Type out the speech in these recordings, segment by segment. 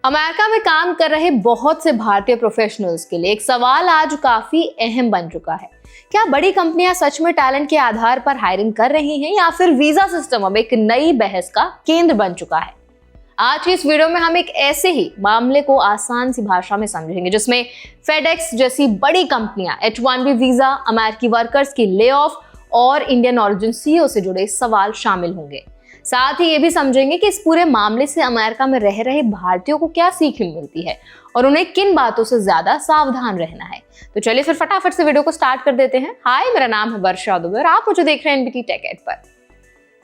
America में काम कर रहे बहुत से भारतीय प्रोफेशनल्स के लिए एक सवाल आज काफी अहम बन चुका है। क्या बड़ी कंपनियां सच में टैलेंट के आधार पर हायरिंग कर रही हैं या फिर वीजा सिस्टम अब एक नई बहस का केंद्र बन चुका है? आज की इस वीडियो में हम एक ऐसे ही मामले को आसान सी भाषा में समझेंगे जिसमें फेडेक्स जैसी बड़ी कंपनियां H-1B वीजा, अमेरिकी वर्कर्स की ले ऑफ और इंडियन ऑरिजिन सीईओ से जुड़े सवाल शामिल होंगे। साथ ही ये भी समझेंगे कि इस पूरे मामले से अमेरिका में रह रहे भारतीयों को क्या सीख मिलती है और उन्हें किन बातों से ज्यादा सावधान रहना है। तो चलिए फिर फटाफट से वीडियो को स्टार्ट कर देते हैं। हाय, मेरा नाम है वर्षा दुबे और आप मुझे देख रहे हैं एनबीटी टेक एड पर।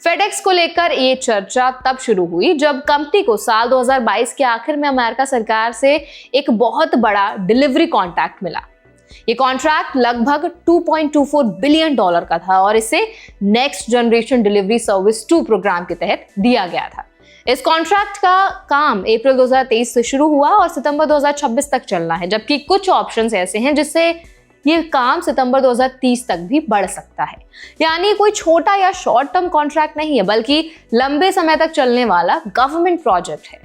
फेडेक्स को लेकर ये चर्चा तब शुरू हुई जब कंपनी को साल 2022 के आखिर में अमेरिका सरकार से एक बहुत बड़ा डिलीवरी कॉन्ट्रैक्ट मिला। ये कॉन्ट्रैक्ट लगभग $2.24 बिलियन का था और इसे next generation delivery service 2 programme के तहत दिया गया था। इस कॉन्ट्रैक्ट का काम अप्रैल 2023 से शुरू हुआ और सितंबर 2026 तक चलना है, जबकि कुछ ऑप्शंस ऐसे हैं जिससे ये काम सितंबर 2030 तक भी बढ़ सकता है। यानी कोई छोटा या शॉर्ट टर्म कॉन्ट्रैक्ट नहीं है, बल्कि लंबे समय तक चलने वाला गवर्नमेंट प्रोजेक्ट है।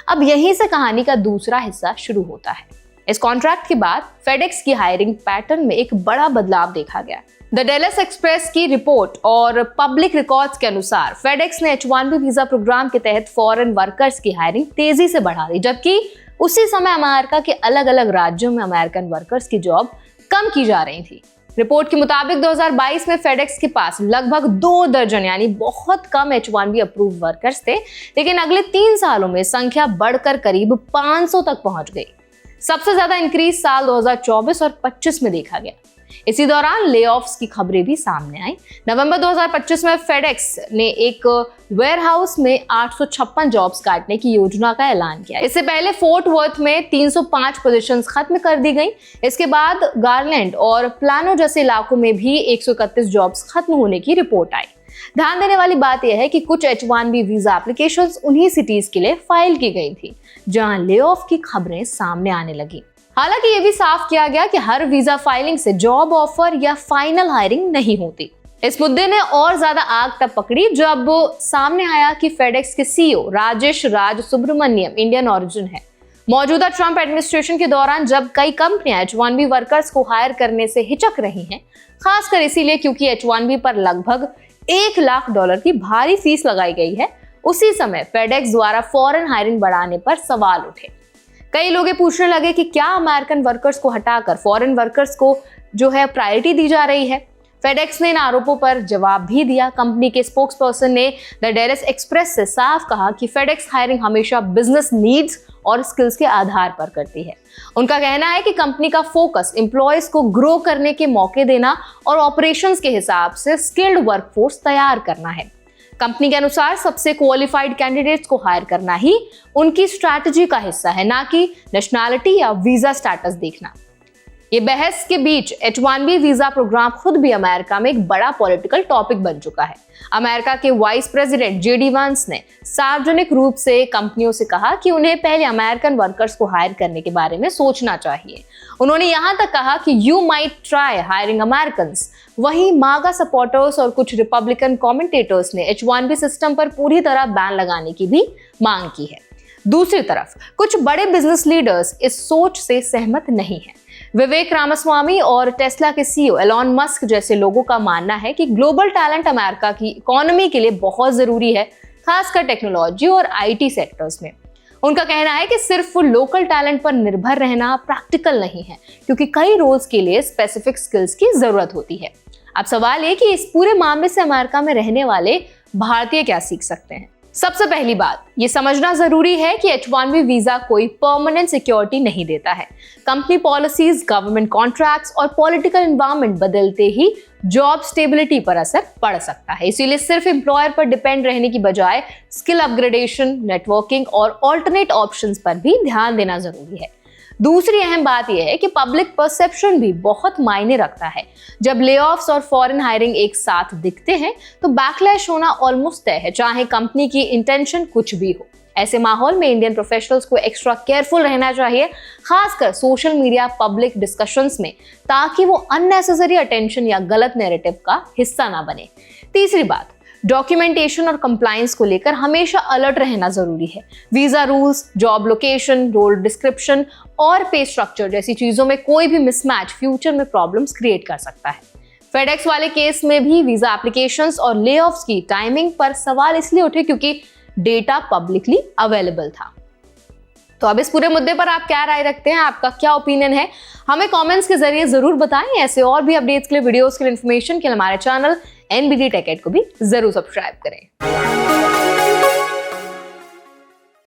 अब यहीं से कहानी का दूसरा हिस्सा शुरू होता है। इस कॉन्ट्रैक्ट के बाद फेडेक्स की हायरिंग पैटर्न में एक बड़ा बदलाव देखा गया। द डैलस एक्सप्रेस की रिपोर्ट और पब्लिक रिकॉर्ड्स के अनुसार फेडेक्स ने H-1B वीजा प्रोग्राम के तहत फॉरेन वर्कर्स की हायरिंग तेजी से बढ़ा दी, जबकि उसी समय अमेरिका के अलग अलग राज्यों में अमेरिकन वर्कर्स की जॉब कम की जा रही थी। रिपोर्ट के मुताबिक 2022 में फेडेक्स के पास लगभग 2 दर्जन यानी बहुत कम H-1B अप्रूव वर्कर्स थे, लेकिन अगले 3 सालों में संख्या बढ़कर करीब 500 तक पहुंच गई। सबसे ज्यादा इंक्रीज साल 2024 और 25 में देखा गया। इसी दौरान लेऑफ्स की खबरें भी सामने आई। नवंबर 2025 में फेडेक्स ने एक वेयरहाउस में 856 जॉब्स काटने की योजना का ऐलान किया। इससे पहले फोर्ट वर्थ में 305 पोजीशंस खत्म कर दी गई। इसके बाद गारलैंड और प्लानो जैसे इलाकों में भी 131 जॉब्स खत्म होने की रिपोर्ट आई। ध्यान देने वाली बात यह है कि कुछ H-1B वीजा एप्लीकेशंस उन्हीं सिटीज के लिए फाइल की गई थी जहां ले ऑफ की खबरें सामने आने लगी। हालांकि यह भी साफ किया गया कि हर वीजा फाइलिंग से जॉब ऑफर या फाइनल हायरिंग नहीं होती। इस मुद्दे ने और ज्यादा आग तब पकड़ी जब सामने आया कि फेडेक्स के CEO Rajesh Raj Subramaniam Indian origin है। मौजूदा ट्रंप एडमिनिस्ट्रेशन के दौरान जब कई कंपनियां H-1B वर्कर्स को हायर करने से हिचक रही हैं, खासकर इसीलिए क्योंकि H-1B पर लगभग $1 लाख की भारी फीस लगाई गई है, उसी समय फेडेक्स द्वारा फॉरेन हायरिंग बढ़ाने पर सवाल उठे। कई लोग पूछने लगे कि क्या अमेरिकन वर्कर्स को हटाकर फॉरेन वर्कर्स को जो है प्रायोरिटी दी जा रही है। फेडेक्स ने इन आरोपों पर जवाब भी दिया। कंपनी के स्पोक्सपर्सन ने द डैलस एक्सप्रेस से साफ कहा कि फेडेक्स हायरिंग हमेशा बिजनेस नीड्स और स्किल्स के आधार पर करती है। उनका कहना है कि कंपनी का फोकस एम्प्लॉयज को ग्रो करने के मौके देना और ऑपरेशंस के हिसाब से स्किल्ड वर्कफोर्स तैयार करना है। कंपनी के अनुसार सबसे क्वालिफाइड कैंडिडेट्स को हायर करना ही उनकी स्ट्रैटेजी का हिस्सा है, ना कि नेशनैलिटी या वीजा स्टेटस देखना। ये बहस के बीच H-1B वीजा प्रोग्राम खुद भी अमेरिका में एक बड़ा पॉलिटिकल टॉपिक बन चुका है। अमेरिका के वाइस प्रेसिडेंट JD वांस ने सार्वजनिक रूप से कंपनियों से कहा कि उन्हें पहले अमेरिकन वर्कर्स को हायर करने के बारे में सोचना चाहिए। उन्होंने यहां तक कहा कि you might try hiring Americans. वहीं मागा सपोर्टर्स और कुछ रिपब्लिकन कमेंटेटर्स ने H-1B सिस्टम पर पूरी तरह बैन लगाने की भी मांग की है। दूसरी तरफ कुछ बड़े बिजनेस लीडर्स इस सोच से सहमत नहीं हैं। विवेक रामास्वामी और टेस्ला के सीईओ एलॉन मस्क जैसे लोगों का मानना है कि ग्लोबल टैलेंट अमेरिका की इकोनॉमी के लिए बहुत जरूरी है, खासकर टेक्नोलॉजी और IT सेक्टर्स में। उनका कहना है कि सिर्फ लोकल टैलेंट पर निर्भर रहना प्रैक्टिकल नहीं है, क्योंकि कई रोल्स के लिए स्पेसिफिक स्किल्स की जरूरत होती है। अब सवाल है कि इस पूरे मामले से अमेरिका में रहने वाले भारतीय क्या सीख सकते हैं। सबसे पहली बात ये समझना जरूरी है कि H-1B वीजा कोई परमानेंट सिक्योरिटी नहीं देता है। कंपनी पॉलिसीज, गवर्नमेंट कॉन्ट्रैक्ट्स और पॉलिटिकल एनवायरनमेंट बदलते ही जॉब स्टेबिलिटी पर असर पड़ सकता है। इसीलिए सिर्फ एम्प्लॉयर पर डिपेंड रहने की बजाय स्किल अपग्रेडेशन, नेटवर्किंग और ऑल्टरनेट ऑप्शंस पर भी ध्यान देना जरूरी है। दूसरी अहम बात यह है कि पब्लिक परसेप्शन भी बहुत मायने रखता है। जब लेऑफ्स और फॉरेन हायरिंग एक साथ दिखते हैं तो बैकलैश होना ऑलमोस्ट तय है, चाहे कंपनी की इंटेंशन कुछ भी हो। ऐसे माहौल में इंडियन प्रोफेशनल्स को एक्स्ट्रा केयरफुल रहना चाहिए, खासकर सोशल मीडिया पब्लिक डिस्कशंस में, ताकि वो अननेसेसरी अटेंशन या गलत नैरेटिव का हिस्सा ना बने। तीसरी बात, डॉक्यूमेंटेशन और कंप्लायंस को लेकर हमेशा अलर्ट रहना जरूरी है। Visa rules, job location, role description और पे स्ट्रक्चर जैसी चीजों में कोई भी मिसमैच फ्यूचर में प्रॉब्लम्स क्रिएट कर सकता है। फेडेक्स वाले केस में भी वीजा एप्लीकेशंस और लेऑफ्स की टाइमिंग पर सवाल इसलिए उठे क्योंकि डेटा पब्लिकली अवेलेबल था। तो अब इस पूरे मुद्दे पर आप क्या राय रखते हैं, आपका क्या ओपिनियन है, हमें कमेंट्स के जरिए जरूर बताएं। ऐसे और भी अपडेट्स के लिए, वीडियोस के लिए, इन्फॉर्मेशन के लिए हमारे चैनल NBD Tech Ed को भी जरूर सब्सक्राइब करें।